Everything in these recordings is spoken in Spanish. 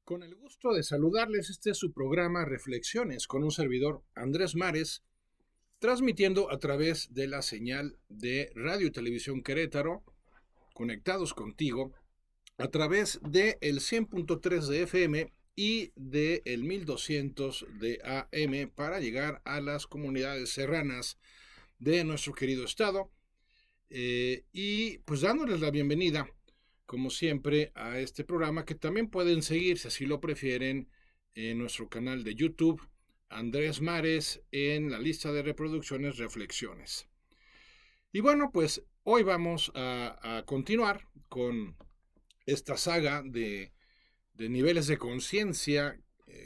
Con el gusto de saludarles, este es su programa Reflexiones con un servidor, Andrés Mares, transmitiendo a través de la señal de Radio y Televisión Querétaro, conectados contigo, a través del 100.3 de FM y del 1200 de AM para llegar a las comunidades serranas de nuestro querido estado. Y pues dándoles la bienvenida, como siempre, a este programa que también pueden seguir, si así lo prefieren, en nuestro canal de YouTube, Andrés Mares, en la lista de reproducciones Reflexiones. Y bueno, pues hoy vamos a continuar con esta saga de niveles de conciencia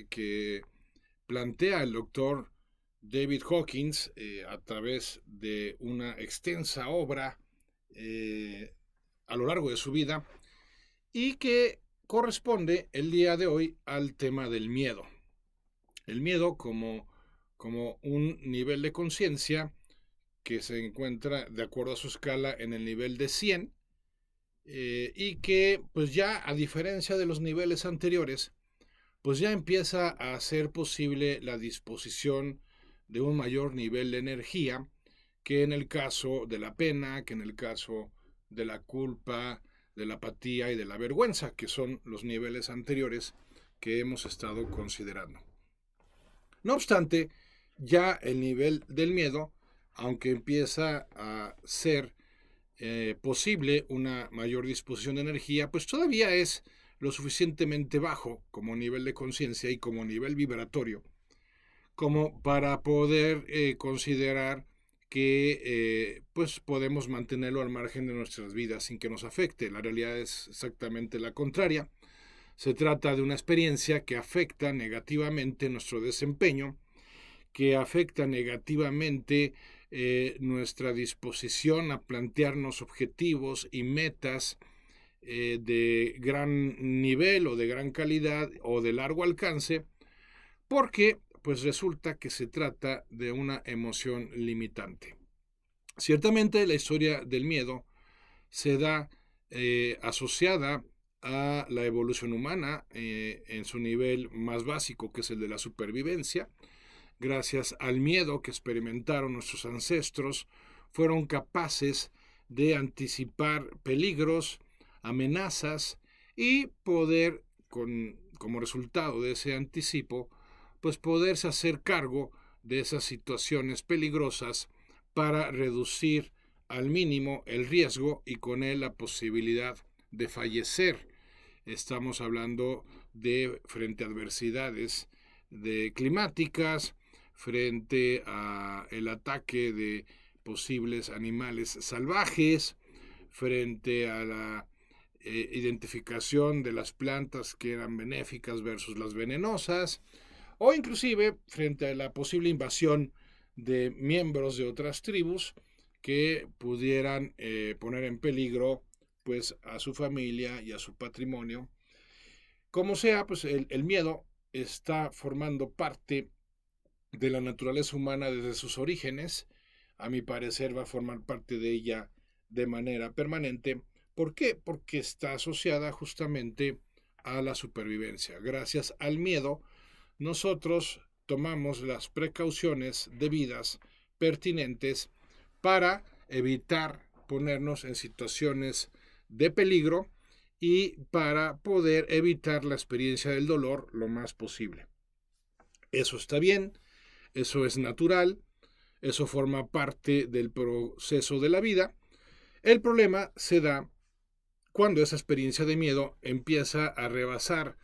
que plantea el doctor David Hawkins a través de una extensa obra eh, a lo largo de su vida y que corresponde el día de hoy al tema del miedo. El miedo como un nivel de conciencia que se encuentra de acuerdo a su escala en el nivel de 100 y que pues ya a diferencia de los niveles anteriores pues ya empieza a ser posible la disposición de un mayor nivel de energía que en el caso de la pena, que en el caso de la culpa, de la apatía y de la vergüenza, que son los niveles anteriores que hemos estado considerando. No obstante, ya el nivel del miedo, aunque empieza a ser posible una mayor disposición de energía, pues todavía es lo suficientemente bajo como nivel de conciencia y como nivel vibratorio, como para poder considerar que pues podemos mantenerlo al margen de nuestras vidas sin que nos afecte. La realidad es exactamente la contraria. Se trata de una experiencia que afecta negativamente nuestro desempeño, que afecta negativamente nuestra disposición a plantearnos objetivos y metas de gran nivel o de gran calidad o de largo alcance, porque pues resulta que se trata de una emoción limitante. Ciertamente la historia del miedo se da asociada a la evolución humana en su nivel más básico, que es el de la supervivencia. Gracias al miedo que experimentaron nuestros ancestros, fueron capaces de anticipar peligros, amenazas y poder, como resultado de ese anticipo, pues poderse hacer cargo de esas situaciones peligrosas para reducir al mínimo el riesgo y con él la posibilidad de fallecer. Estamos hablando de frente a adversidades de climáticas, frente a el ataque de posibles animales salvajes, frente a la identificación de las plantas que eran benéficas versus las venenosas, o inclusive frente a la posible invasión de miembros de otras tribus que pudieran poner en peligro pues a su familia y a su patrimonio. Como sea, pues el miedo está formando parte de la naturaleza humana desde sus orígenes. A mi parecer va a formar parte de ella de manera permanente. ¿Por qué? Porque está asociada justamente a la supervivencia. Gracias al miedo, nosotros tomamos las precauciones debidas, pertinentes, para evitar ponernos en situaciones de peligro y para poder evitar la experiencia del dolor lo más posible. Eso está bien, eso es natural, eso forma parte del proceso de la vida. El problema se da cuando esa experiencia de miedo empieza a rebasar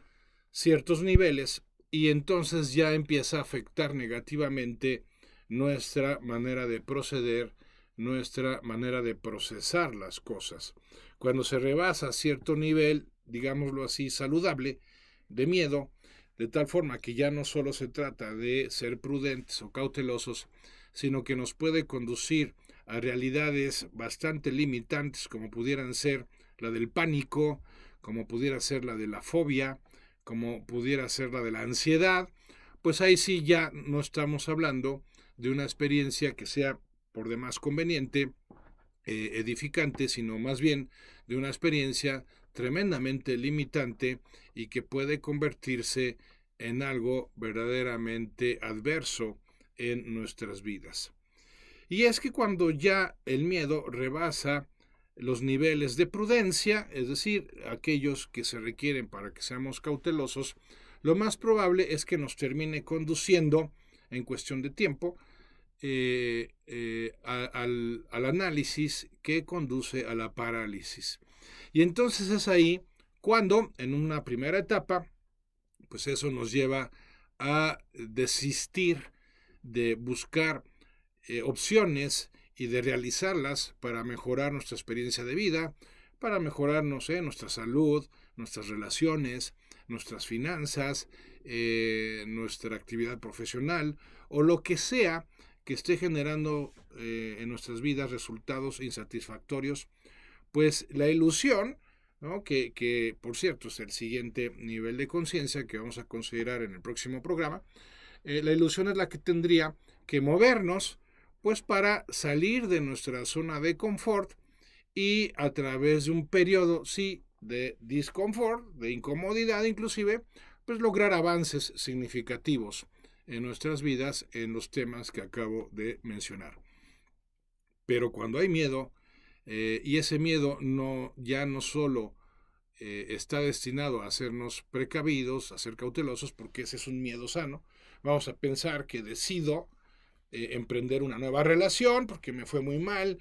ciertos niveles y entonces ya empieza a afectar negativamente nuestra manera de proceder, nuestra manera de procesar las cosas. Cuando se rebasa cierto nivel, digámoslo así, saludable, de miedo, de tal forma que ya no solo se trata de ser prudentes o cautelosos, sino que nos puede conducir a realidades bastante limitantes como pudieran ser la del pánico, como pudiera ser la de la fobia, como pudiera ser la de la ansiedad, pues ahí sí ya no estamos hablando de una experiencia que sea por demás conveniente, edificante, sino más bien de una experiencia tremendamente limitante y que puede convertirse en algo verdaderamente adverso en nuestras vidas. Y es que cuando ya el miedo rebasa los niveles de prudencia, es decir, aquellos que se requieren para que seamos cautelosos, lo más probable es que nos termine conduciendo en cuestión de tiempo al análisis que conduce a la parálisis. Y entonces es ahí cuando, en una primera etapa, pues eso nos lleva a desistir de buscar opciones y de realizarlas para mejorar nuestra experiencia de vida, para mejorar, no sé, nuestra salud, nuestras relaciones, nuestras finanzas, nuestra actividad profesional o lo que sea que esté generando en nuestras vidas resultados insatisfactorios, pues la ilusión, ¿no? Que por cierto es el siguiente nivel de conciencia que vamos a considerar en el próximo programa, la ilusión es la que tendría que movernos pues para salir de nuestra zona de confort y a través de un periodo, sí, de disconfort, de incomodidad inclusive, pues lograr avances significativos en nuestras vidas en los temas que acabo de mencionar. Pero cuando hay miedo, y ese miedo ya no solo está destinado a hacernos precavidos, a ser cautelosos, porque ese es un miedo sano. Vamos a pensar que decido emprender una nueva relación porque me fue muy mal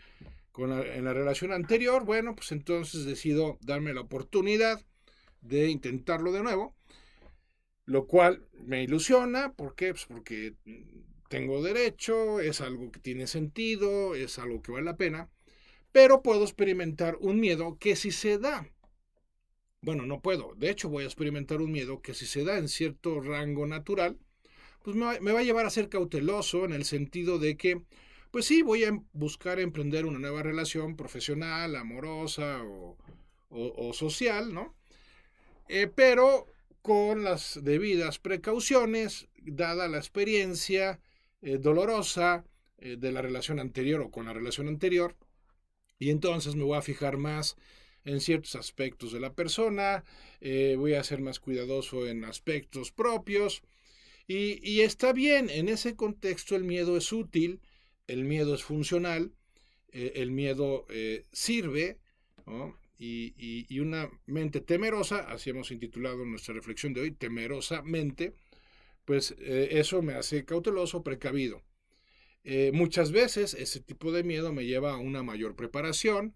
en la relación anterior. Bueno, pues entonces decido darme la oportunidad de intentarlo de nuevo, lo cual me ilusiona. ¿Por qué? Pues porque tengo derecho, es algo que tiene sentido, es algo que vale la pena, pero puedo experimentar un miedo que si se da, bueno, no puedo, de hecho voy a experimentar un miedo que si se da en cierto rango natural, pues me va a llevar a ser cauteloso en el sentido de que, pues sí, voy a buscar emprender una nueva relación profesional, amorosa o social, ¿no? Pero con las debidas precauciones, dada la experiencia dolorosa de la relación anterior o con la relación anterior, y entonces me voy a fijar más en ciertos aspectos de la persona, voy a ser más cuidadoso en aspectos propios, y está bien, en ese contexto el miedo es útil, el miedo es funcional, el miedo sirve, ¿no? Y una mente temerosa, así hemos intitulado nuestra reflexión de hoy, temerosamente, pues eso me hace cauteloso, precavido. Muchas veces ese tipo de miedo me lleva a una mayor preparación,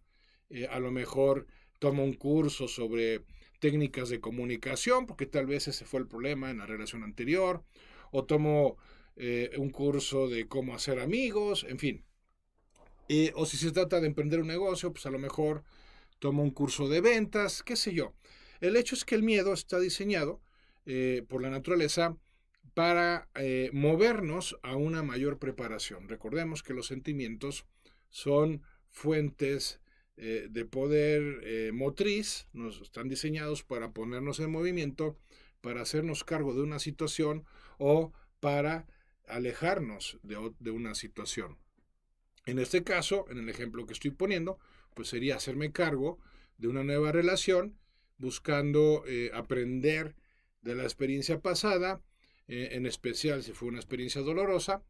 a lo mejor tomo un curso sobre técnicas de comunicación, porque tal vez ese fue el problema en la relación anterior, o tomo un curso de cómo hacer amigos, en fin. O si se trata de emprender un negocio, pues a lo mejor tomo un curso de ventas, qué sé yo. El hecho es que el miedo está diseñado por la naturaleza para movernos a una mayor preparación. Recordemos que los sentimientos son fuentes de poder motriz, nos están diseñados para ponernos en movimiento, para hacernos cargo de una situación o para alejarnos de una situación. En este caso, en el ejemplo que estoy poniendo, pues sería hacerme cargo de una nueva relación, buscando aprender de la experiencia pasada, en especial si fue una experiencia dolorosa,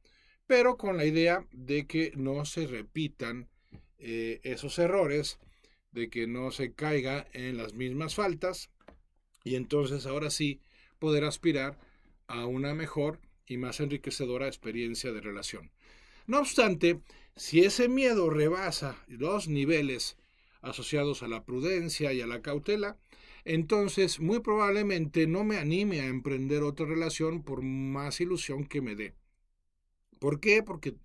pero con la idea de que no se repitan esos errores, de que no se caiga en las mismas faltas, y entonces ahora sí poder aspirar a una mejor y más enriquecedora experiencia de relación. No obstante, si ese miedo rebasa los niveles asociados a la prudencia y a la cautela, entonces muy probablemente no me anime a emprender otra relación por más ilusión que me dé. ¿Por qué? Porque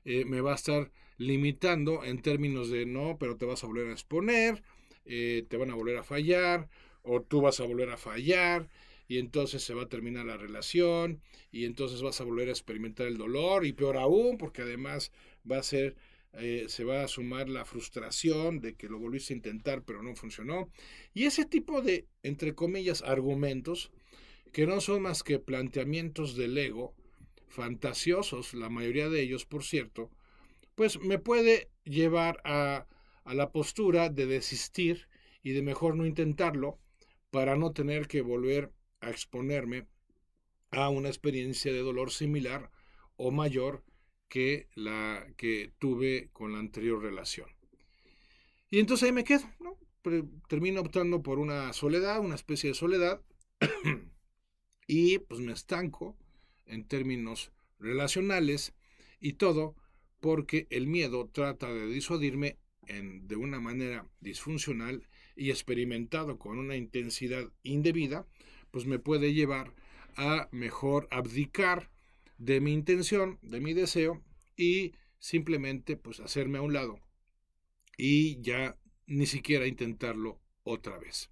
me va a estar limitando en términos de no, pero te vas a volver a exponer, te van a volver a fallar, o tú vas a volver a fallar, y entonces se va a terminar la relación, y entonces vas a volver a experimentar el dolor, y peor aún, porque además va a ser, se va a sumar la frustración de que lo volviste a intentar, pero no funcionó. Y ese tipo de, entre comillas, argumentos, que no son más que planteamientos del ego, fantasiosos, la mayoría de ellos, por cierto, pues me puede llevar a la postura de desistir y de mejor no intentarlo para no tener que volver a exponerme a una experiencia de dolor similar o mayor que la que tuve con la anterior relación. Y entonces ahí me quedo, ¿no? Termino optando por una soledad, una especie de soledad, y pues me estanco en términos relacionales y todo porque el miedo trata de disuadirme de una manera disfuncional y experimentado con una intensidad indebida, pues me puede llevar a mejor abdicar de mi intención, de mi deseo y simplemente pues hacerme a un lado y ya ni siquiera intentarlo otra vez.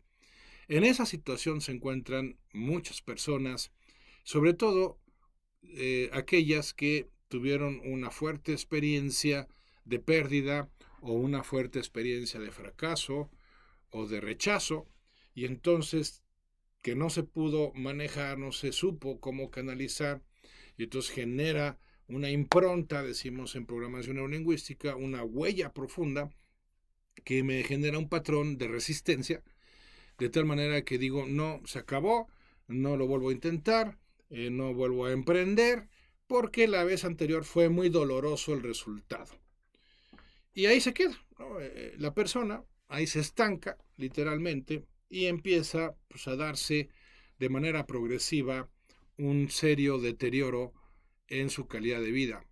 En esa situación se encuentran muchas personas, sobre todo aquellas que tuvieron una fuerte experiencia de pérdida o una fuerte experiencia de fracaso o de rechazo, y entonces que no se pudo manejar, no se supo cómo canalizar, y entonces genera una impronta, decimos en programación neurolingüística, una huella profunda que me genera un patrón de resistencia, de tal manera que digo, no, se acabó, no lo vuelvo a intentar, no vuelvo a emprender, porque la vez anterior fue muy doloroso el resultado. Y ahí se queda, ¿no? La persona, ahí se estanca, literalmente, y empieza pues, a darse de manera progresiva un serio deterioro en su calidad de vida,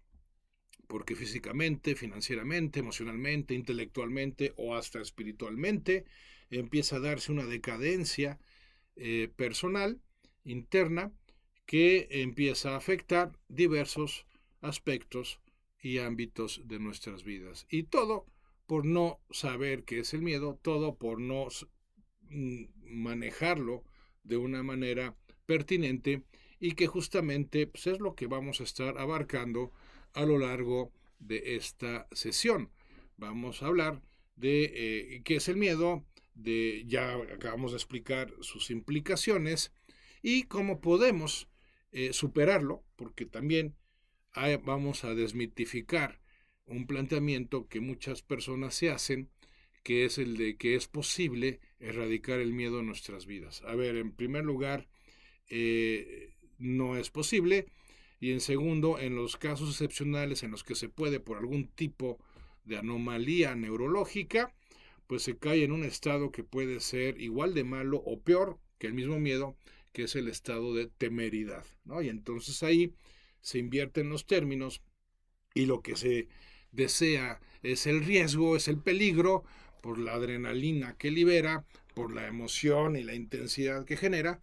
porque físicamente, financieramente, emocionalmente, intelectualmente o hasta espiritualmente empieza a darse una decadencia personal, interna, que empieza a afectar diversos aspectos y ámbitos de nuestras vidas. Y todo por no saber qué es el miedo, todo por no manejarlo de una manera pertinente y que justamente pues, es lo que vamos a estar abarcando a lo largo de esta sesión. Vamos a hablar de qué es el miedo, ya acabamos de explicar sus implicaciones y cómo podemos superarlo, porque también vamos a desmitificar un planteamiento que muchas personas se hacen, que es el de que es posible erradicar el miedo en nuestras vidas. A ver, en primer lugar, no es posible, y en segundo, en los casos excepcionales en los que se puede por algún tipo de anomalía neurológica, pues se cae en un estado que puede ser igual de malo o peor que el mismo miedo, que es el estado de temeridad, ¿no? Y entonces ahí se invierten los términos y lo que se desea es el riesgo, es el peligro, por la adrenalina que libera, por la emoción y la intensidad que genera,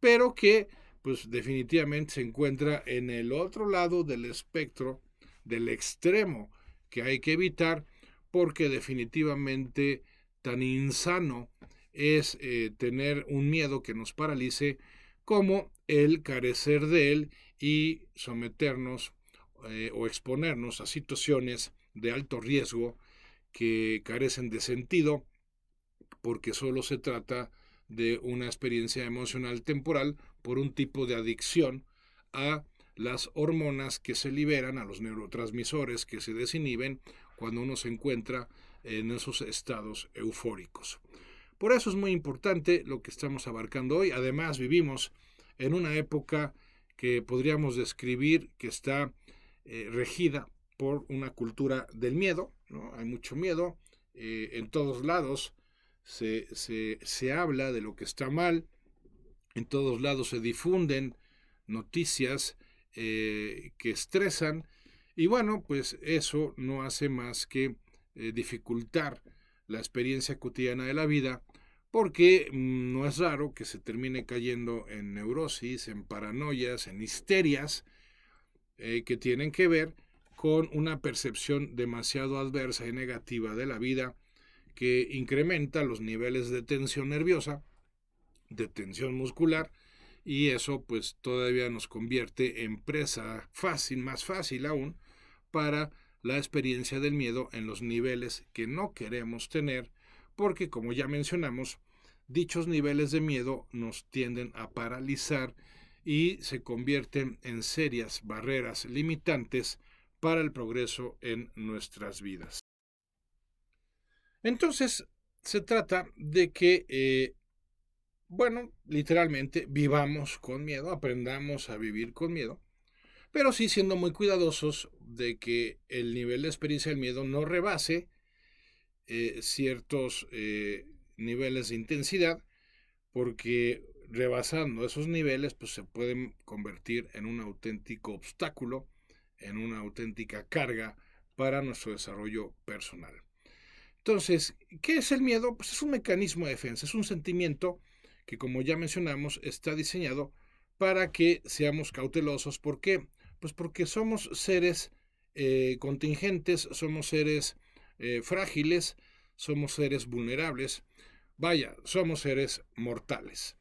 pero que pues definitivamente se encuentra en el otro lado del espectro, del extremo que hay que evitar, porque definitivamente tan insano es tener un miedo que nos paralice como el carecer de él y someternos o exponernos a situaciones de alto riesgo que carecen de sentido porque solo se trata de una experiencia emocional temporal por un tipo de adicción a las hormonas que se liberan, a los neurotransmisores que se desinhiben cuando uno se encuentra en esos estados eufóricos. Por eso es muy importante lo que estamos abarcando hoy. Además, vivimos en una época que podríamos describir que está regida por una cultura del miedo, ¿no? Hay mucho miedo en todos lados. Se habla de lo que está mal, en todos lados se difunden noticias que estresan y bueno, pues eso no hace más que dificultar la experiencia cotidiana de la vida porque no es raro que se termine cayendo en neurosis, en paranoias, en histerias que tienen que ver con una percepción demasiado adversa y negativa de la vida que incrementa los niveles de tensión nerviosa, de tensión muscular, y eso pues todavía nos convierte en presa fácil, más fácil aún, para la experiencia del miedo en los niveles que no queremos tener, porque como ya mencionamos, dichos niveles de miedo nos tienden a paralizar y se convierten en serias barreras limitantes para el progreso en nuestras vidas. Entonces, se trata de que, bueno, literalmente vivamos con miedo, aprendamos a vivir con miedo, pero sí siendo muy cuidadosos de que el nivel de experiencia del miedo no rebase ciertos niveles de intensidad, porque rebasando esos niveles, pues se pueden convertir en un auténtico obstáculo, en una auténtica carga para nuestro desarrollo personal. Entonces, ¿qué es el miedo? Pues es un mecanismo de defensa, es un sentimiento que, como ya mencionamos, está diseñado para que seamos cautelosos. ¿Por qué? Pues porque somos seres contingentes, somos seres frágiles, somos seres vulnerables, vaya, somos seres mortales,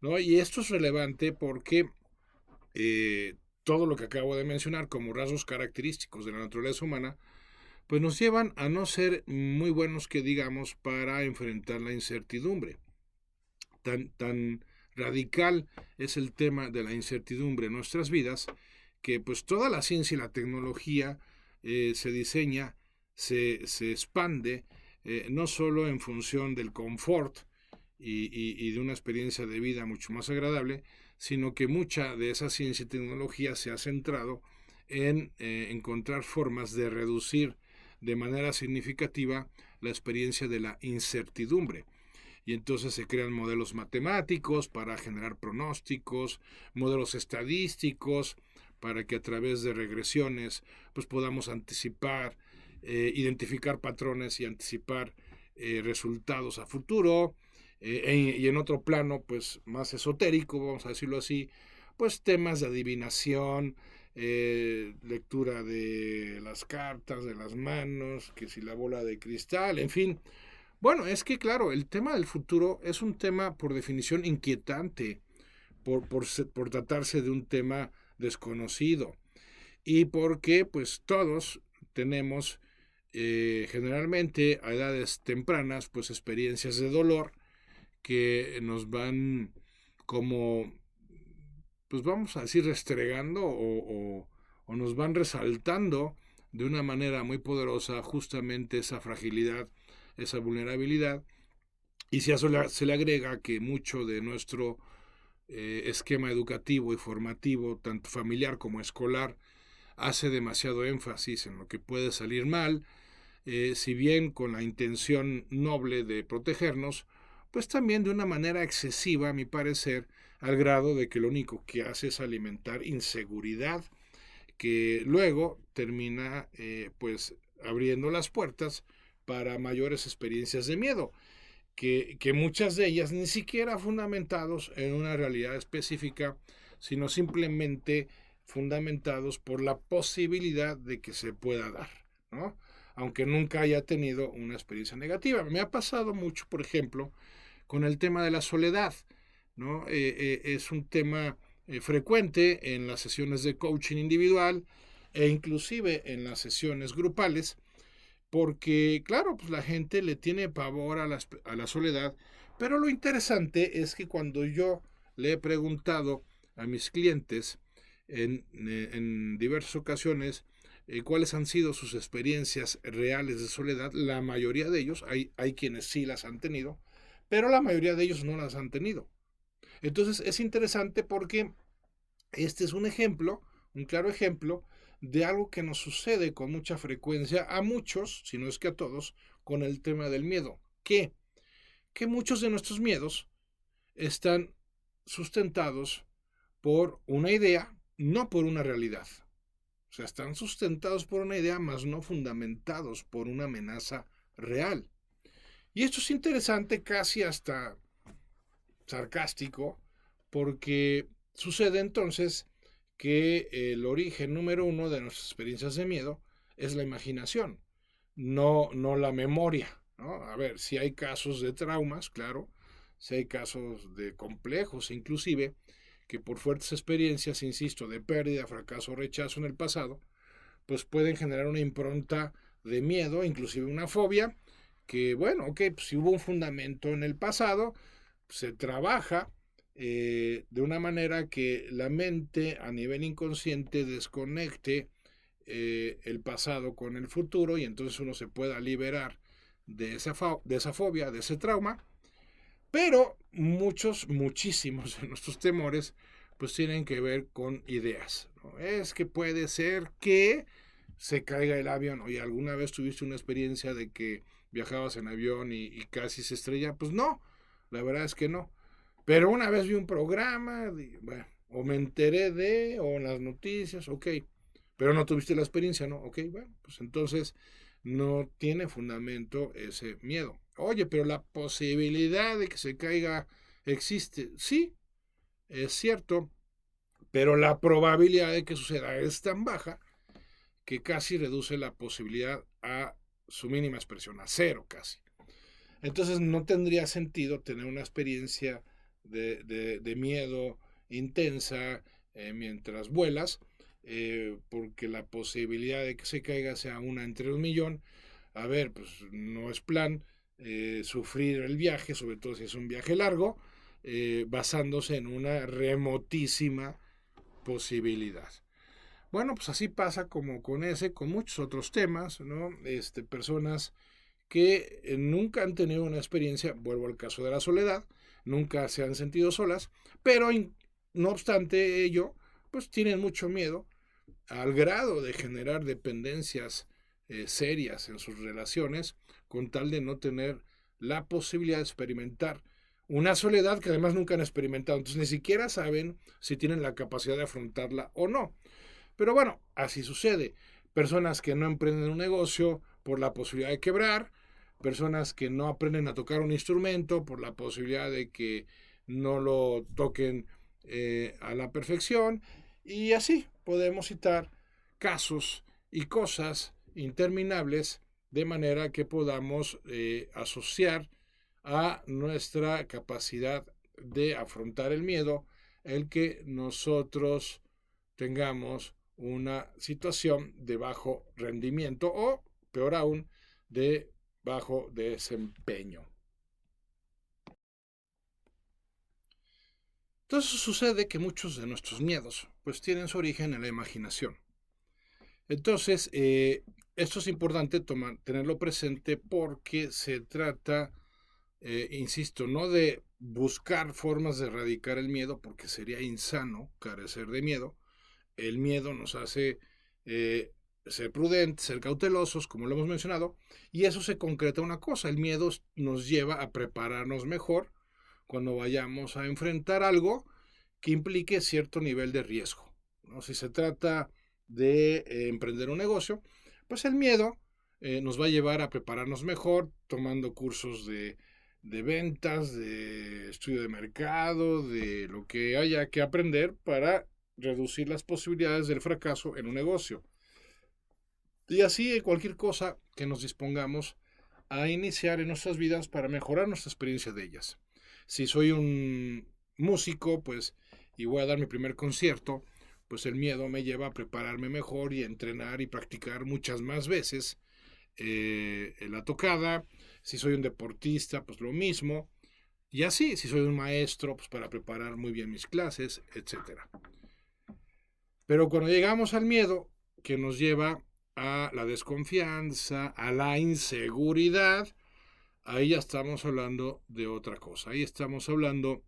¿no? Y esto es relevante porque todo lo que acabo de mencionar como rasgos característicos de la naturaleza humana pues nos llevan a no ser muy buenos que digamos para enfrentar la incertidumbre. Tan radical es el tema de la incertidumbre en nuestras vidas que pues toda la ciencia y la tecnología se diseña, se expande, no solo en función del confort y de una experiencia de vida mucho más agradable, sino que mucha de esa ciencia y tecnología se ha centrado en encontrar formas de reducir de manera significativa la experiencia de la incertidumbre. Y entonces se crean modelos matemáticos para generar pronósticos, modelos estadísticos para que a través de regresiones pues podamos anticipar, identificar patrones y anticipar resultados a futuro. Y en otro plano pues más esotérico, vamos a decirlo así, pues temas de adivinación, lectura de las cartas, de las manos, que si la bola de cristal, en fin. Bueno, es que claro, el tema del futuro es un tema por definición inquietante, por tratarse de un tema desconocido y porque pues todos tenemos generalmente a edades tempranas pues experiencias de dolor que nos van como, pues vamos a decir, restregando o nos van resaltando de una manera muy poderosa justamente esa fragilidad, esa vulnerabilidad. Y si a eso se le agrega que mucho de nuestro esquema educativo y formativo, tanto familiar como escolar, hace demasiado énfasis en lo que puede salir mal, si bien con la intención noble de protegernos, pues también de una manera excesiva, a mi parecer, al grado de que lo único que hace es alimentar inseguridad, que luego termina pues abriendo las puertas para mayores experiencias de miedo, que muchas de ellas ni siquiera fundamentados en una realidad específica, sino simplemente fundamentados por la posibilidad de que se pueda dar, ¿no? Aunque nunca haya tenido una experiencia negativa. Me ha pasado mucho, por ejemplo, con el tema de la soledad, ¿no? Es un tema frecuente en las sesiones de coaching individual e inclusive en las sesiones grupales, porque claro, pues la gente le tiene pavor a la soledad, pero lo interesante es que cuando yo le he preguntado a mis clientes en diversas ocasiones cuáles han sido sus experiencias reales de soledad, la mayoría de ellos, hay quienes sí las han tenido, pero la mayoría de ellos no las han tenido. Entonces es interesante porque este es un ejemplo, un claro ejemplo de algo que nos sucede con mucha frecuencia a muchos, si no es que a todos, con el tema del miedo. Que muchos de nuestros miedos están sustentados por una idea, no por una realidad. O sea, están sustentados por una idea, mas no fundamentados por una amenaza real. Y esto es interesante, casi hasta sarcástico, porque sucede entonces que el origen número uno de nuestras experiencias de miedo es la imaginación, no la memoria, ¿no? A ver, si hay casos de traumas, claro, si hay casos de complejos, inclusive, que por fuertes experiencias, insisto, de pérdida, fracaso o rechazo en el pasado, pues pueden generar una impronta de miedo, inclusive una fobia, que bueno, ok, pues si hubo un fundamento en el pasado, se trabaja de una manera que la mente a nivel inconsciente desconecte el pasado con el futuro y entonces uno se pueda liberar de esa fobia, de ese trauma, pero muchísimos de nuestros temores, pues tienen que ver con ideas, ¿no? Es que puede ser que se caiga el avión. Oye, ¿alguna vez tuviste una experiencia de que viajabas en avión y casi se estrella? Pues no, la verdad es que no. Pero una vez vi un programa, bueno, o me enteré o en las noticias, ok, pero no tuviste la experiencia, ¿no? Ok, bueno, pues entonces no tiene fundamento ese miedo. Oye, pero la posibilidad de que se caiga existe. Sí, es cierto, pero la probabilidad de que suceda es tan baja que casi reduce la posibilidad a su mínima expresión, a cero casi. Entonces no tendría sentido tener una experiencia de miedo intensa mientras vuelas, porque la posibilidad de que se caiga sea una entre 1 millón. A ver, pues no es plan sufrir el viaje, sobre todo si es un viaje largo, basándose en una remotísima posibilidad. Bueno, pues así pasa como con con muchos otros temas, ¿no? Personas que nunca han tenido una experiencia, vuelvo al caso de la soledad, nunca se han sentido solas, pero no obstante ello, pues tienen mucho miedo al grado de generar dependencias serias en sus relaciones, con tal de no tener la posibilidad de experimentar una soledad que además nunca han experimentado. Entonces ni siquiera saben si tienen la capacidad de afrontarla o no. Pero bueno, así sucede. Personas que no emprenden un negocio por la posibilidad de quebrar, personas que no aprenden a tocar un instrumento por la posibilidad de que no lo toquen a la perfección, y así podemos citar casos y cosas interminables de manera que podamos asociar a nuestra capacidad de afrontar el miedo el que nosotros tengamos una situación de bajo rendimiento o, peor aún, de bajo desempeño. Entonces sucede que muchos de nuestros miedos pues tienen su origen en la imaginación. Entonces, esto es importante tenerlo presente porque se trata, insisto, no de buscar formas de erradicar el miedo, porque sería insano carecer de miedo. El miedo nos hace ser prudentes, ser cautelosos, como lo hemos mencionado, y eso se concreta una cosa: el miedo nos lleva a prepararnos mejor cuando vayamos a enfrentar algo que implique cierto nivel de riesgo, ¿no? Si se trata de emprender un negocio, pues el miedo nos va a llevar a prepararnos mejor, tomando cursos de ventas, de estudio de mercado, de lo que haya que aprender para reducir las posibilidades del fracaso en un negocio. Y así cualquier cosa que nos dispongamos a iniciar en nuestras vidas para mejorar nuestra experiencia de ellas. Si soy un músico, pues, y voy a dar mi primer concierto, pues el miedo me lleva a prepararme mejor y a entrenar y practicar muchas más veces en la tocada. Si soy un deportista, pues lo mismo. Y así, si soy un maestro, pues para preparar muy bien mis clases, etc. Pero cuando llegamos al miedo, que nos lleva a la desconfianza, a la inseguridad, ahí ya estamos hablando de otra cosa. Ahí estamos hablando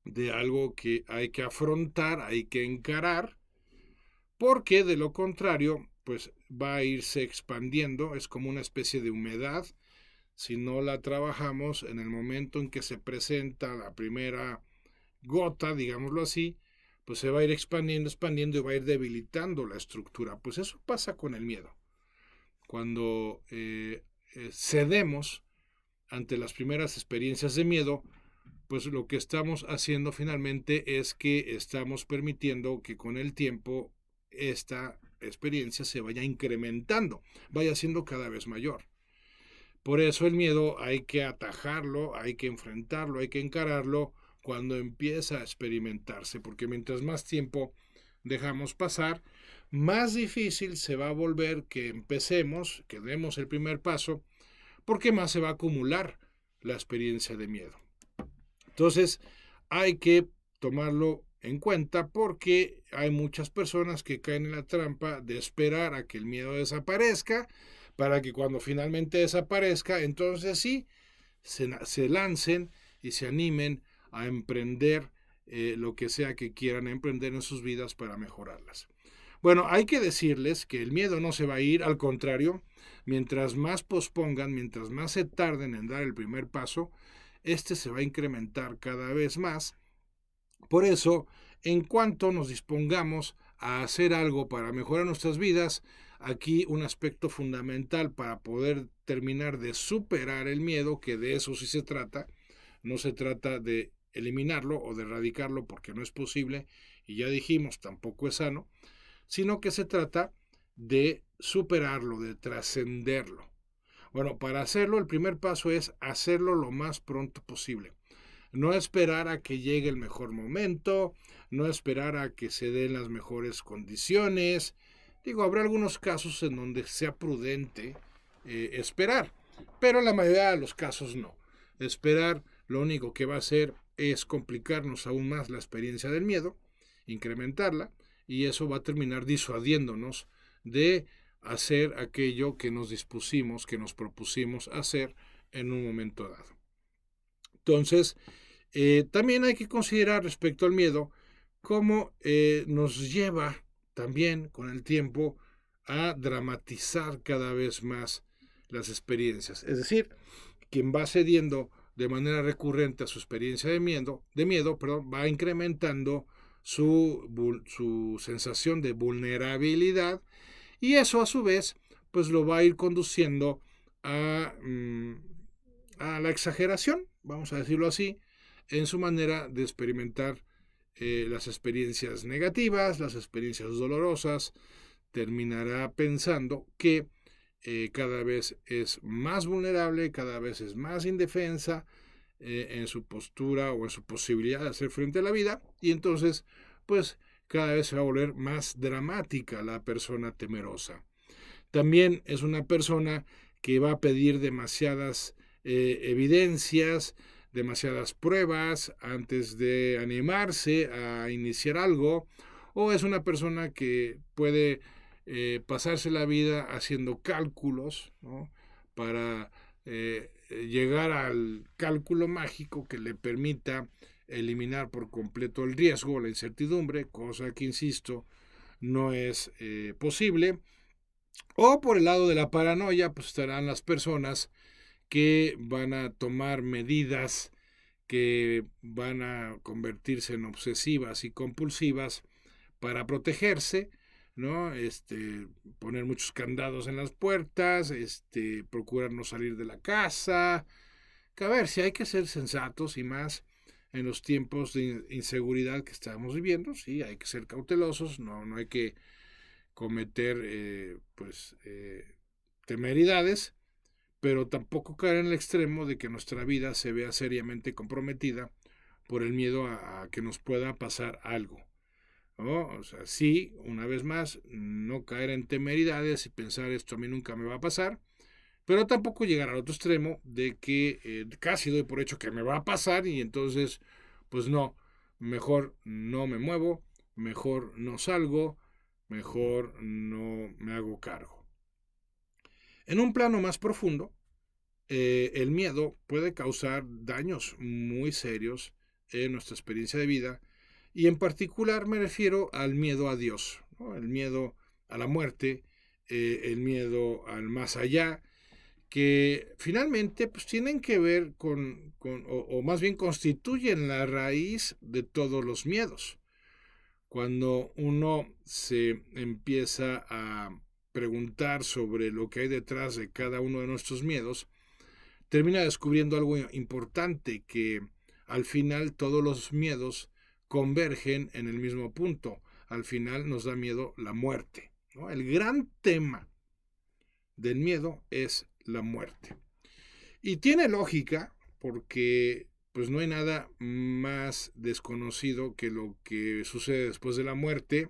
de algo que hay que afrontar, hay que encarar, porque de lo contrario, pues va a irse expandiendo, es como una especie de humedad. Si no la trabajamos en el momento en que se presenta la primera gota, digámoslo así, pues se va a ir expandiendo, expandiendo y va a ir debilitando la estructura. Pues eso pasa con el miedo. Cuando cedemos ante las primeras experiencias de miedo, pues lo que estamos haciendo finalmente es que estamos permitiendo que con el tiempo esta experiencia se vaya incrementando, vaya siendo cada vez mayor. Por eso el miedo hay que atajarlo, hay que enfrentarlo, hay que encararlo cuando empieza a experimentarse, porque mientras más tiempo dejamos pasar, más difícil se va a volver que empecemos, que demos el primer paso, porque más se va a acumular la experiencia de miedo. Entonces, hay que tomarlo en cuenta porque hay muchas personas que caen en la trampa de esperar a que el miedo desaparezca para que cuando finalmente desaparezca, entonces sí, se lancen y se animen a emprender lo que sea que quieran emprender en sus vidas para mejorarlas. Bueno, hay que decirles que el miedo no se va a ir, al contrario, mientras más pospongan, mientras más se tarden en dar el primer paso, este se va a incrementar cada vez más. Por eso, en cuanto nos dispongamos a hacer algo para mejorar nuestras vidas, aquí un aspecto fundamental para poder terminar de superar el miedo, que de eso sí se trata, no se trata de eliminarlo o de erradicarlo porque no es posible y ya dijimos, tampoco es sano, sino que se trata de superarlo, de trascenderlo. Bueno, para hacerlo, el primer paso es hacerlo lo más pronto posible. No esperar a que llegue el mejor momento, no esperar a que se den las mejores condiciones. Digo, habrá algunos casos en donde sea prudente esperar, pero en la mayoría de los casos no. Esperar lo único que va a hacer es complicarnos aún más la experiencia del miedo, incrementarla, y eso va a terminar disuadiéndonos de hacer aquello que nos dispusimos, que nos propusimos hacer en un momento dado. Entonces, también hay que considerar respecto al miedo cómo nos lleva también con el tiempo a dramatizar cada vez más las experiencias. Es decir, quien va cediendo de manera recurrente a su experiencia de miedo, va incrementando su sensación de vulnerabilidad, y eso a su vez pues lo va a ir conduciendo a la exageración, vamos a decirlo así, en su manera de experimentar las experiencias negativas, las experiencias dolorosas. Terminará pensando que cada vez es más vulnerable, cada vez es más indefensa en su postura o en su posibilidad de hacer frente a la vida, y entonces pues cada vez se va a volver más dramática la persona temerosa. También es una persona que va a pedir demasiadas evidencias, demasiadas pruebas antes de animarse a iniciar algo, o es una persona que puede pasarse la vida haciendo cálculos, ¿no?, para llegar al cálculo mágico que le permita eliminar por completo el riesgo, la incertidumbre, cosa que, insisto, no es posible. O por el lado de la paranoia, pues estarán las personas que van a tomar medidas que van a convertirse en obsesivas y compulsivas para protegerse, ¿no? Poner muchos candados en las puertas, procurar no salir de la casa. Que a ver, si hay que ser sensatos, y más en los tiempos de inseguridad que estamos viviendo, sí, hay que ser cautelosos, no hay que cometer temeridades, pero tampoco caer en el extremo de que nuestra vida se vea seriamente comprometida por el miedo a que nos pueda pasar algo, ¿no? O sea, sí, una vez más, no caer en temeridades y pensar esto a mí nunca me va a pasar, pero tampoco llegar al otro extremo de que casi doy por hecho que me va a pasar y entonces, pues no, mejor no me muevo, mejor no salgo, mejor no me hago cargo. En un plano más profundo, el miedo puede causar daños muy serios en nuestra experiencia de vida, y en particular me refiero al miedo a Dios, ¿no?, el miedo a la muerte, el miedo al más allá, que finalmente pues tienen que ver o más bien constituyen la raíz de todos los miedos. Cuando uno se empieza a preguntar sobre lo que hay detrás de cada uno de nuestros miedos, termina descubriendo algo importante, que al final todos los miedos convergen en el mismo punto. Al final nos da miedo la muerte, ¿no? El gran tema del miedo es la muerte. Y tiene lógica porque pues no hay nada más desconocido que lo que sucede después de la muerte,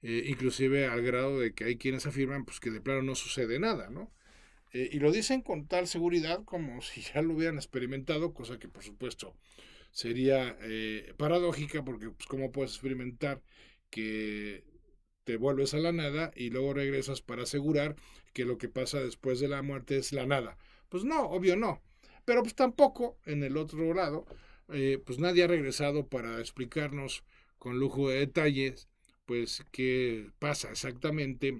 inclusive al grado de que hay quienes afirman pues que de plano no sucede nada, ¿no? Y lo dicen con tal seguridad como si ya lo hubieran experimentado, cosa que por supuesto sería paradójica, porque pues cómo puedes experimentar que te vuelves a la nada y luego regresas para asegurar que lo que pasa después de la muerte es la nada. Pues no, obvio no. Pero pues tampoco, en el otro lado, pues nadie ha regresado para explicarnos con lujo de detalles, pues qué pasa exactamente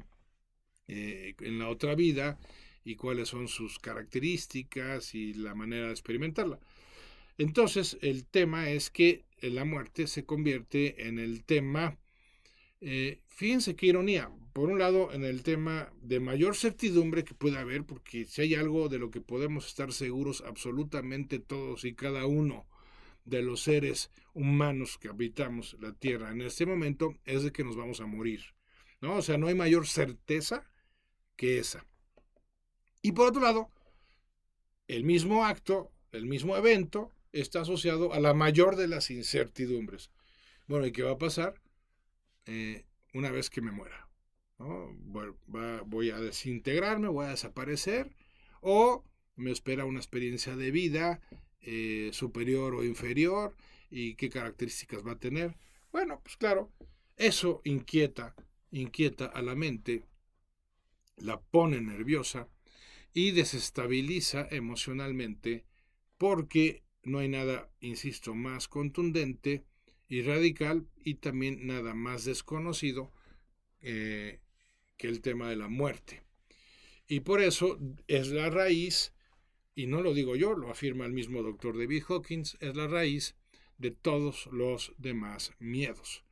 en la otra vida y cuáles son sus características y la manera de experimentarla. Entonces, el tema es que la muerte se convierte en el tema, fíjense qué ironía, por un lado en el tema de mayor certidumbre que puede haber, porque si hay algo de lo que podemos estar seguros absolutamente todos y cada uno de los seres humanos que habitamos la Tierra en este momento, es de que nos vamos a morir, ¿no? O sea, no hay mayor certeza que esa. Y por otro lado, el mismo acto, el mismo evento, está asociado a la mayor de las incertidumbres. Bueno, ¿y qué va a pasar una vez que me muera? ¿No? Bueno, voy a desintegrarme, voy a desaparecer, o me espera una experiencia de vida superior o inferior, y qué características va a tener. Bueno, pues claro, eso inquieta a la mente, la pone nerviosa y desestabiliza emocionalmente, porque no hay nada, insisto, más contundente y radical, y también nada más desconocido que el tema de la muerte. Y por eso es la raíz, y no lo digo yo, lo afirma el mismo doctor David Hawkins, es la raíz de todos los demás miedos.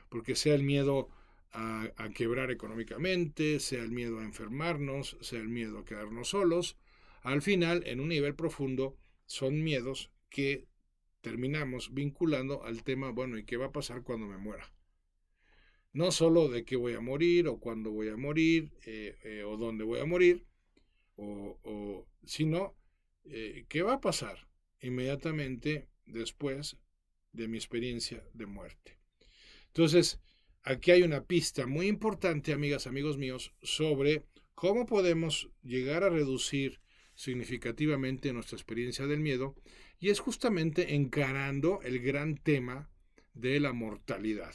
Porque sea el miedo a quebrar económicamente, sea el miedo a enfermarnos, sea el miedo a quedarnos solos, al final, en un nivel profundo, son miedos que terminamos vinculando al tema, bueno, ¿y qué va a pasar cuando me muera? No solo de qué voy a morir, o cuándo voy a morir, o dónde voy a morir, sino qué va a pasar inmediatamente después de mi experiencia de muerte. Entonces, aquí hay una pista muy importante, amigas, amigos míos, sobre cómo podemos llegar a reducir significativamente nuestra experiencia del miedo, y es justamente encarando el gran tema de la mortalidad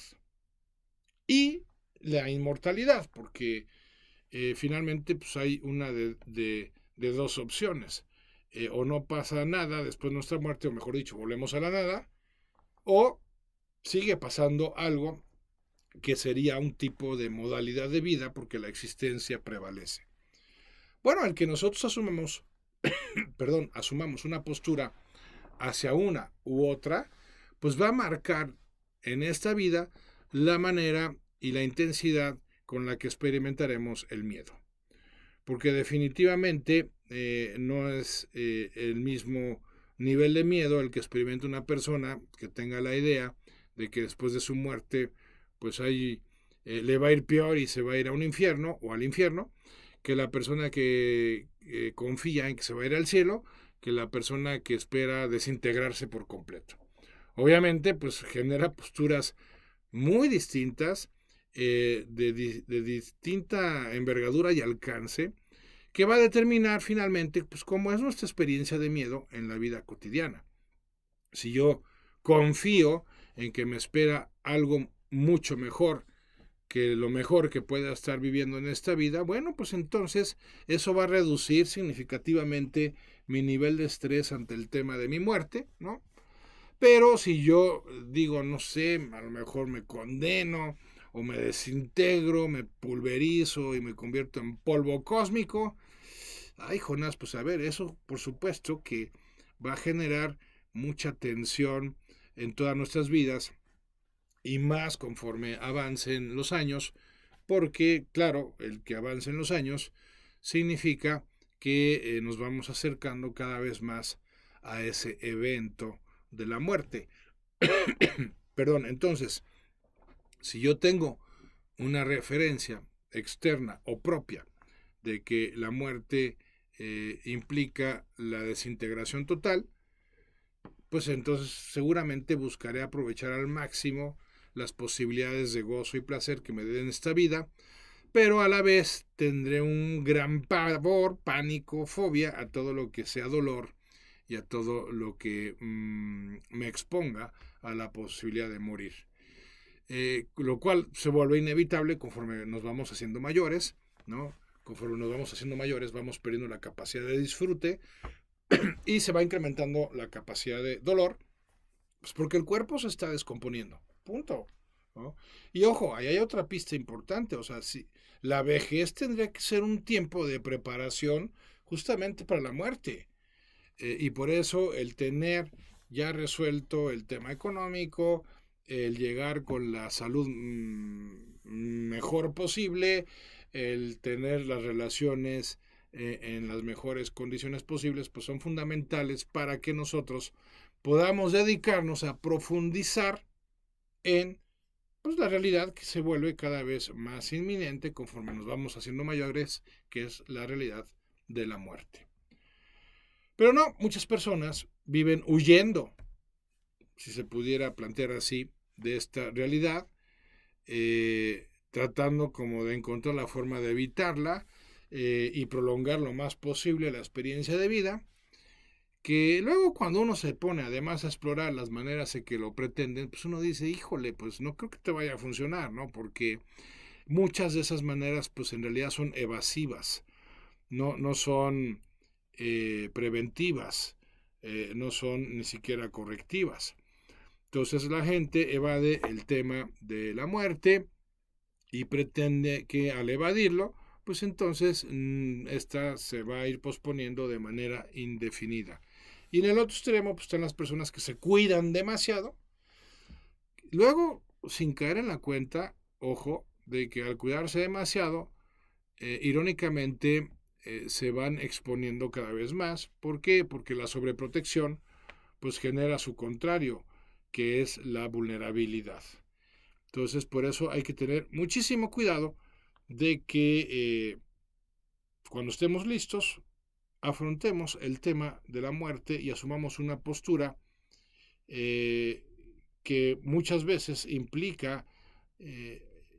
y la inmortalidad, porque finalmente pues hay una de dos opciones. O no pasa nada después de nuestra muerte, o mejor dicho, volvemos a la nada, o sigue pasando algo que sería un tipo de modalidad de vida, porque la existencia prevalece. Bueno, el que nosotros asumamos una postura hacia una u otra, pues va a marcar en esta vida la manera y la intensidad con la que experimentaremos el miedo. Porque definitivamente no es el mismo nivel de miedo el que experimenta una persona que tenga la idea de que después de su muerte pues ahí le va a ir peor y se va a ir a un infierno o al infierno, que la persona que confía en que se va a ir al cielo, que la persona que espera desintegrarse por completo. Obviamente pues genera posturas muy distintas, de distinta envergadura y alcance, que va a determinar finalmente pues cómo es nuestra experiencia de miedo en la vida cotidiana. Si yo confío en que me espera algo mucho mejor que lo mejor que pueda estar viviendo en esta vida, bueno, pues entonces eso va a reducir significativamente mi nivel de estrés ante el tema de mi muerte, ¿no? Pero si yo digo, no sé, a lo mejor me condeno o me desintegro, me pulverizo y me convierto en polvo cósmico, ay, Jonás, pues a ver, eso por supuesto que va a generar mucha tensión en todas nuestras vidas, y más conforme avancen los años, porque, claro, el que avancen los años significa que nos vamos acercando cada vez más a ese evento de la muerte. Perdón, entonces, si yo tengo una referencia externa o propia de que la muerte implica la desintegración total, pues entonces seguramente buscaré aprovechar al máximo las posibilidades de gozo y placer que me den esta vida, pero a la vez tendré un gran pavor, pánico, fobia a todo lo que sea dolor y a todo lo que me exponga a la posibilidad de morir. lo cual se vuelve inevitable conforme nos vamos haciendo mayores, ¿no? Conforme nos vamos haciendo mayores, vamos perdiendo la capacidad de disfrute y se va incrementando la capacidad de dolor, pues porque el cuerpo se está descomponiendo. Punto. ¿No? Y ojo, ahí hay otra pista importante. O sea, si la vejez tendría que ser un tiempo de preparación justamente para la muerte. Y por eso el tener ya resuelto el tema económico, el llegar con la salud mejor posible, el tener las relaciones en las mejores condiciones posibles, pues son fundamentales para que nosotros podamos dedicarnos a profundizar en pues, la realidad que se vuelve cada vez más inminente conforme nos vamos haciendo mayores, que es la realidad de la muerte. Pero no, muchas personas viven huyendo, si se pudiera plantear así, de esta realidad, tratando como de encontrar la forma de evitarla y prolongar lo más posible la experiencia de vida, que luego cuando uno se pone además a explorar las maneras en que lo pretenden, pues uno dice, híjole, pues no creo que te vaya a funcionar, ¿no? Porque muchas de esas maneras pues en realidad son evasivas, no son preventivas, no son ni siquiera correctivas. Entonces la gente evade el tema de la muerte y pretende que al evadirlo, pues entonces esta se va a ir posponiendo de manera indefinida. Y en el otro extremo pues, están las personas que se cuidan demasiado, luego sin caer en la cuenta, ojo, de que al cuidarse demasiado, irónicamente se van exponiendo cada vez más. ¿Por qué? Porque la sobreprotección pues genera su contrario, que es la vulnerabilidad. Entonces, por eso hay que tener muchísimo cuidado de que cuando estemos listos, afrontemos el tema de la muerte y asumamos una postura que muchas veces implica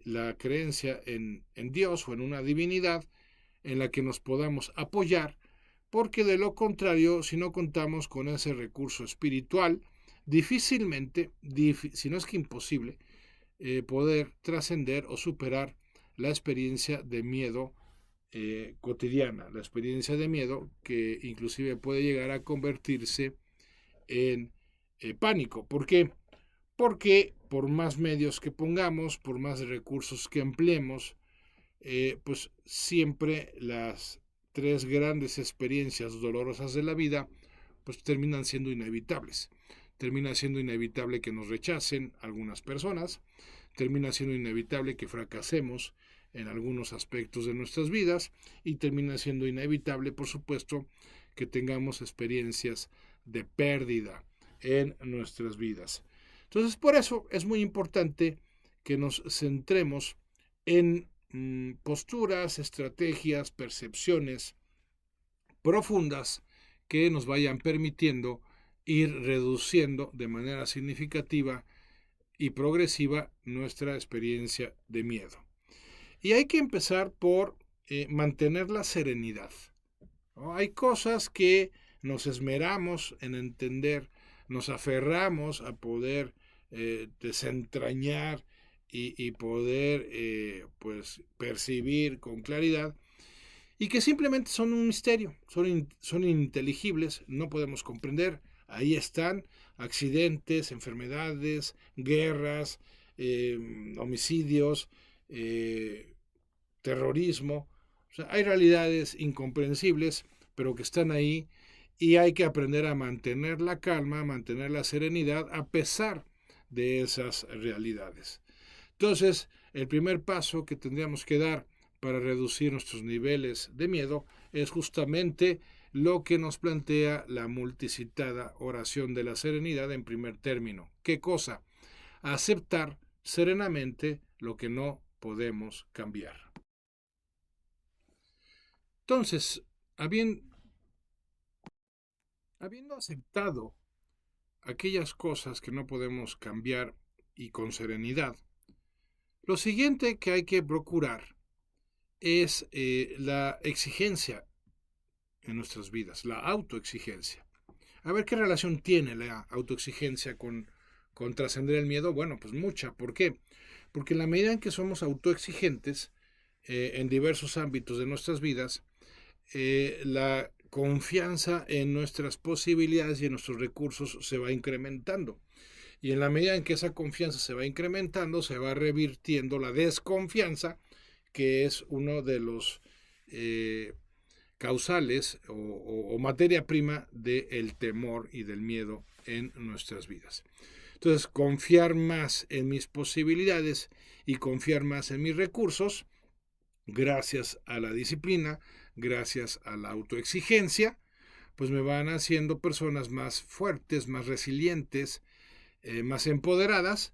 la creencia en Dios o en una divinidad en la que nos podamos apoyar, porque de lo contrario, si no contamos con ese recurso espiritual, difícilmente, si no es que imposible, poder trascender o superar la experiencia de miedo cotidiana, la experiencia de miedo que inclusive puede llegar a convertirse en pánico. ¿Por qué? Porque por más medios que pongamos, por más recursos que empleemos, pues siempre las tres grandes experiencias dolorosas de la vida pues terminan siendo inevitables. Termina siendo inevitable que nos rechacen algunas personas, termina siendo inevitable que fracasemos en algunos aspectos de nuestras vidas y termina siendo inevitable, por supuesto, que tengamos experiencias de pérdida en nuestras vidas. Entonces, por eso es muy importante que nos centremos en posturas, estrategias, percepciones profundas que nos vayan permitiendo ir reduciendo de manera significativa y progresiva nuestra experiencia de miedo. Y hay que empezar por mantener la serenidad, ¿no? Hay cosas que nos esmeramos en entender, nos aferramos a poder desentrañar y poder pues percibir con claridad y que simplemente son un misterio, son ininteligibles, no podemos comprender. Ahí están accidentes, enfermedades, guerras, homicidios, terrorismo. O sea, hay realidades incomprensibles, pero que están ahí y hay que aprender a mantener la calma, a mantener la serenidad a pesar de esas realidades. Entonces, el primer paso que tendríamos que dar para reducir nuestros niveles de miedo es justamente lo que nos plantea la multicitada oración de la serenidad en primer término. ¿Qué cosa? Aceptar serenamente lo que no podemos cambiar. Entonces, habiendo aceptado aquellas cosas que no podemos cambiar y con serenidad, lo siguiente que hay que procurar es la exigencia en nuestras vidas, la autoexigencia. A ver qué relación tiene la autoexigencia con trascender el miedo. Bueno, pues mucha. ¿Por qué? porque en la medida en que somos autoexigentes en diversos ámbitos de nuestras vidas, la confianza en nuestras posibilidades y en nuestros recursos se va incrementando. Y en la medida en que esa confianza se va incrementando, se va revirtiendo la desconfianza, que es uno de los causales o materia prima del temor y del miedo en nuestras vidas. Entonces, confiar más en mis posibilidades y confiar más en mis recursos, gracias a la disciplina, gracias a la autoexigencia, pues me van haciendo personas más fuertes, más resilientes, más empoderadas,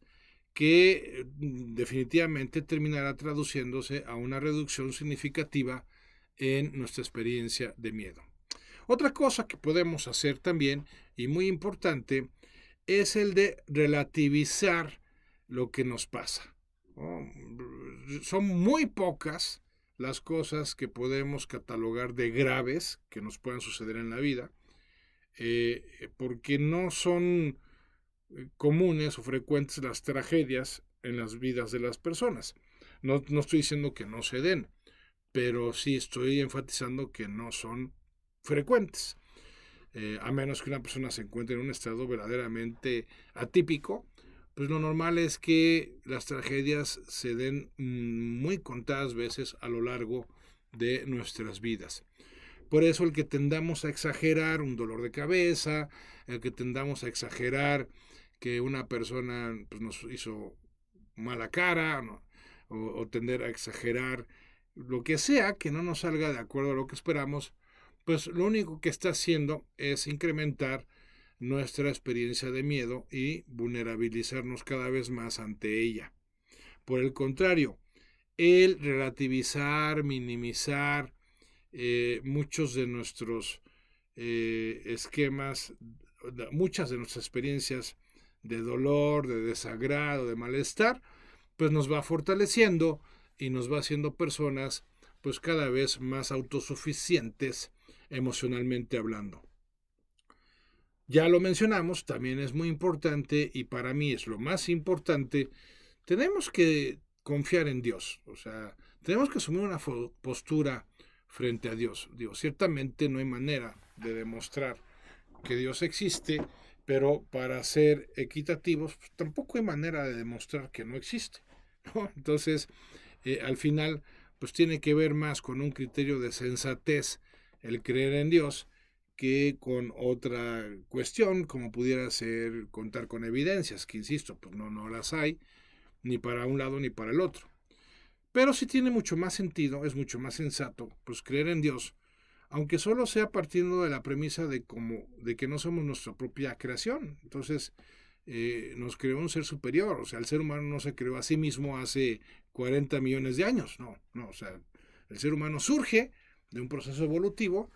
que definitivamente terminará traduciéndose a una reducción significativa en nuestra experiencia de miedo. Otra cosa que podemos hacer también, y muy importante, es el de relativizar lo que nos pasa. Son muy pocas las cosas que podemos catalogar de graves que nos puedan suceder en la vida, porque no son comunes o frecuentes las tragedias en las vidas de las personas. No estoy diciendo que no se den, pero sí estoy enfatizando que no son frecuentes. A menos que una persona se encuentre en un estado verdaderamente atípico, pues lo normal es que las tragedias se den muy contadas veces a lo largo de nuestras vidas. Por eso el que tendamos a exagerar un dolor de cabeza, el que tendamos a exagerar que una persona pues, nos hizo mala cara, ¿no? o tender a exagerar lo que sea que no nos salga de acuerdo a lo que esperamos, pues lo único que está haciendo es incrementar nuestra experiencia de miedo y vulnerabilizarnos cada vez más ante ella. Por el contrario, el relativizar, minimizar muchos de nuestros esquemas, muchas de nuestras experiencias de dolor, de desagrado, de malestar, pues nos va fortaleciendo y nos va haciendo personas pues cada vez más autosuficientes emocionalmente hablando. Ya lo mencionamos, también es muy importante y para mí es lo más importante, tenemos que confiar en Dios, o sea, tenemos que asumir una postura frente a Dios. Digo, ciertamente no hay manera de demostrar que Dios existe, pero para ser equitativos, pues, tampoco hay manera de demostrar que no existe, ¿no? Entonces, al final, pues tiene que ver más con un criterio de sensatez el creer en Dios que con otra cuestión, como pudiera ser contar con evidencias, que insisto, pues no las hay, ni para un lado ni para el otro. Pero sí tiene mucho más sentido, es mucho más sensato, pues creer en Dios, aunque solo sea partiendo de la premisa de que no somos nuestra propia creación. Entonces, nos creó un ser superior, o sea, el ser humano no se creó a sí mismo hace 40 millones de años, no, o sea, el ser humano surge de un proceso evolutivo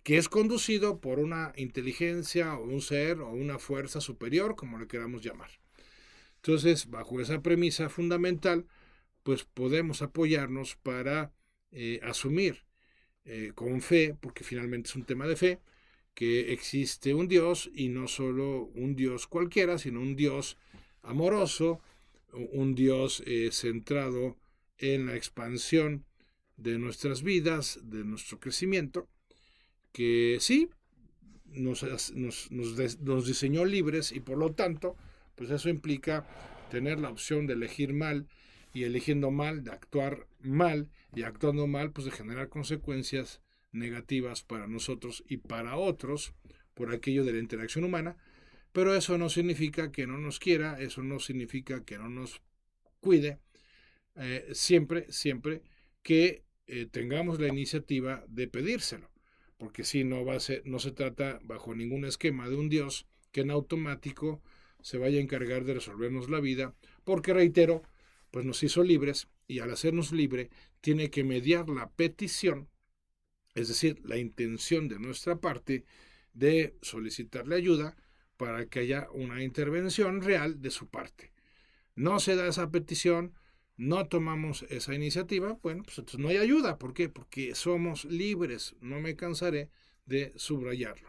que es conducido por una inteligencia o un ser o una fuerza superior, como le queramos llamar. Entonces, bajo esa premisa fundamental, pues podemos apoyarnos para asumir con fe, porque finalmente es un tema de fe, que existe un Dios y no solo un Dios cualquiera, sino un Dios amoroso, un Dios centrado en la expansión de nuestras vidas, de nuestro crecimiento, que sí, nos diseñó libres y por lo tanto, pues eso implica tener la opción de elegir mal y eligiendo mal, de actuar mal y actuando mal, pues de generar consecuencias negativas para nosotros y para otros por aquello de la interacción humana, pero eso no significa que no nos quiera, eso no significa que no nos cuide, siempre que tengamos la iniciativa de pedírselo, porque si no no se trata bajo ningún esquema de un Dios que en automático se vaya a encargar de resolvernos la vida, porque reitero, pues nos hizo libres y al hacernos libre tiene que mediar la petición, es decir, la intención de nuestra parte de solicitarle ayuda para que haya una intervención real de su parte. No se da esa petición, no tomamos esa iniciativa, bueno, pues entonces no hay ayuda. ¿Por qué? Porque somos libres, no me cansaré de subrayarlo.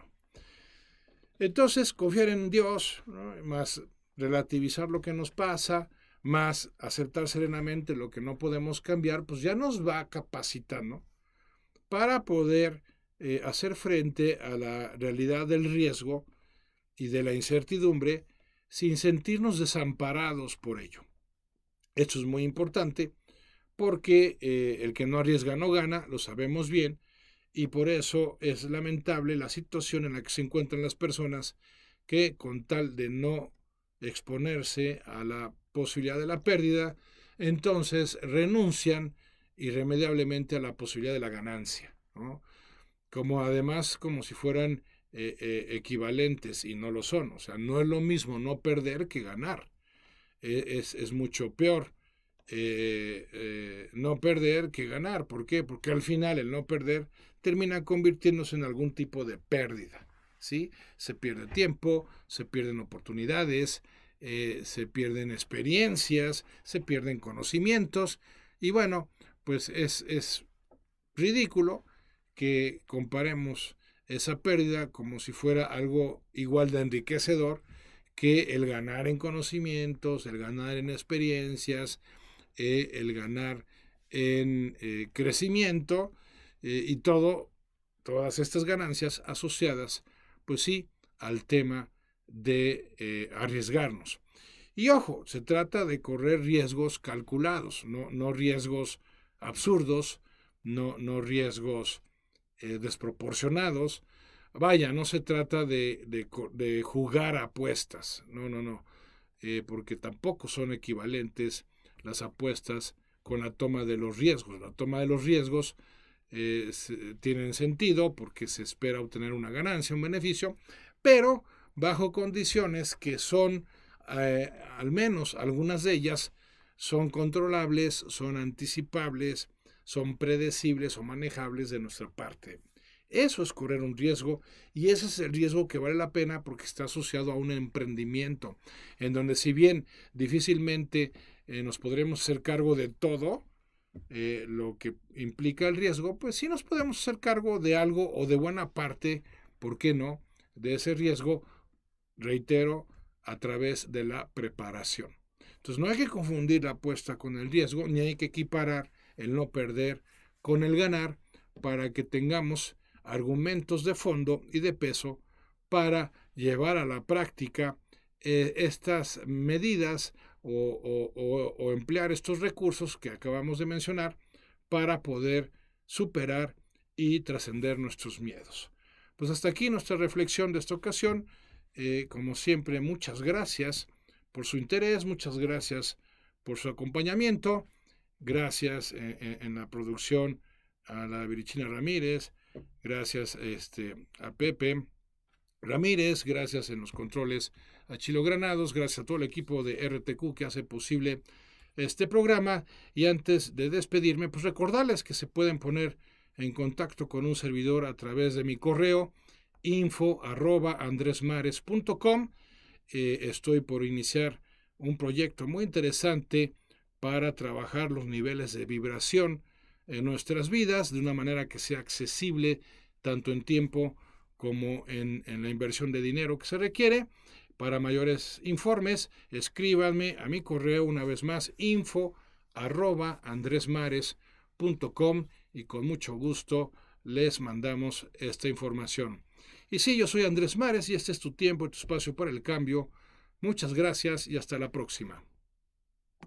Entonces, confiar en Dios, ¿no? Más relativizar lo que nos pasa, más aceptar serenamente lo que no podemos cambiar, pues ya nos va capacitando para poder hacer frente a la realidad del riesgo y de la incertidumbre sin sentirnos desamparados por ello. Esto es muy importante porque el que no arriesga no gana, lo sabemos bien, y por eso es lamentable la situación en la que se encuentran las personas que, con tal de no exponerse a la posibilidad de la pérdida, entonces renuncian irremediablemente a la posibilidad de la ganancia, ¿no? Como además como si fueran equivalentes, y no lo son. O sea, no es lo mismo no perder que ganar. Es mucho peor no perder que ganar. ¿Por qué? Porque al final el no perder termina convirtiéndose en algún tipo de pérdida, ¿sí? Se pierde tiempo, se pierden oportunidades, se pierden experiencias, se pierden conocimientos, y bueno, pues es ridículo que comparemos esa pérdida como si fuera algo igual de enriquecedor que el ganar en conocimientos, el ganar en experiencias, el ganar en crecimiento y todas estas ganancias asociadas, pues sí, al tema de arriesgarnos. Y ojo, se trata de correr riesgos calculados, no riesgos absurdos, no riesgos desproporcionados. Vaya, no se trata de jugar apuestas, no, porque tampoco son equivalentes las apuestas con la toma de los riesgos. La toma de los riesgos tienen sentido porque se espera obtener una ganancia, un beneficio, pero bajo condiciones que son, al menos algunas de ellas, son controlables, son anticipables, son predecibles o manejables de nuestra parte. Eso es correr un riesgo, y ese es el riesgo que vale la pena porque está asociado a un emprendimiento, en donde si bien difícilmente nos podremos hacer cargo de todo lo que implica el riesgo, pues sí nos podemos hacer cargo de algo o de buena parte, ¿por qué no?, de ese riesgo, reitero, a través de la preparación. Entonces no hay que confundir la apuesta con el riesgo, ni hay que equiparar el no perder con el ganar, para que tengamos argumentos de fondo y de peso para llevar a la práctica estas medidas o emplear estos recursos que acabamos de mencionar para poder superar y trascender nuestros miedos. Pues hasta aquí nuestra reflexión de esta ocasión. Como siempre, muchas gracias por su interés, muchas gracias por su acompañamiento, gracias en la producción a la Virichina Ramírez, gracias a Pepe Ramírez, gracias en los controles a Chilo Granados, gracias a todo el equipo de RTQ que hace posible este programa. Y antes de despedirme, pues recordarles que se pueden poner en contacto con un servidor a través de mi correo info@andresmares.com. Estoy por iniciar un proyecto muy interesante para trabajar los niveles de vibración en nuestras vidas de una manera que sea accesible tanto en tiempo como en la inversión de dinero que se requiere. Para mayores informes, escríbanme a mi correo una vez más, info@andresmares.com, y con mucho gusto les mandamos esta información. Y sí, yo soy Andrés Mares y este es tu tiempo y tu espacio para el cambio. Muchas gracias y hasta la próxima.